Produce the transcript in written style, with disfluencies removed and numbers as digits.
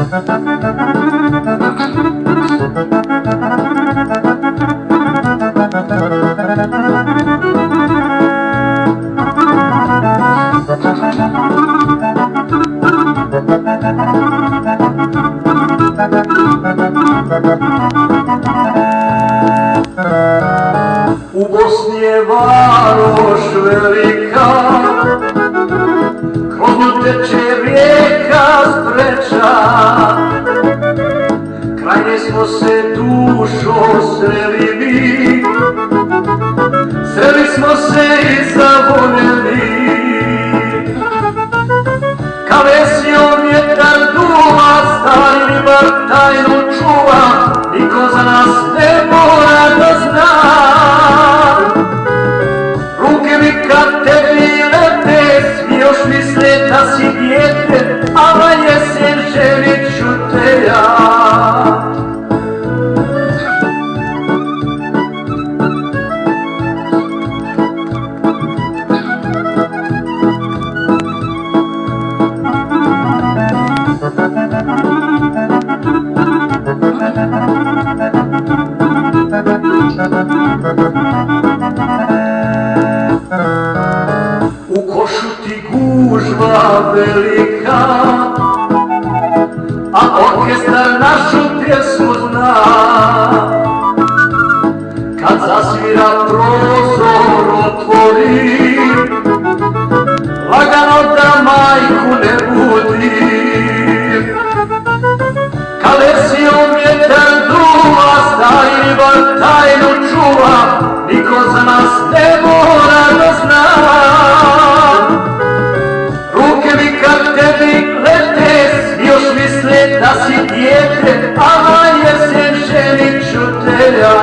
U Bosni je varoš velika, kroz nju teče rijeka spreča. Kraj nje smo se dušo sreli mi, sreli smo se i zavoljeli. Kalesijom vjetar duva, stari ribar tajnu čuva, niko za nas ne mora da zna. Ruke mi kad tebi lete, svi još misle da si dijete, a na jesen ženit ću te ja. U košu ti gužva velika, a orkestar našu pjesmu zna. Kad zasvira prozor otvori, lagano da majku ne budi. Kalesijom vjetar duva, stari ribar tajnu čuva, niko za nas ne mora da zna. Ruke mi kad tebi lete, svi još misle da si dijete, a na jesen ženit ću te ja.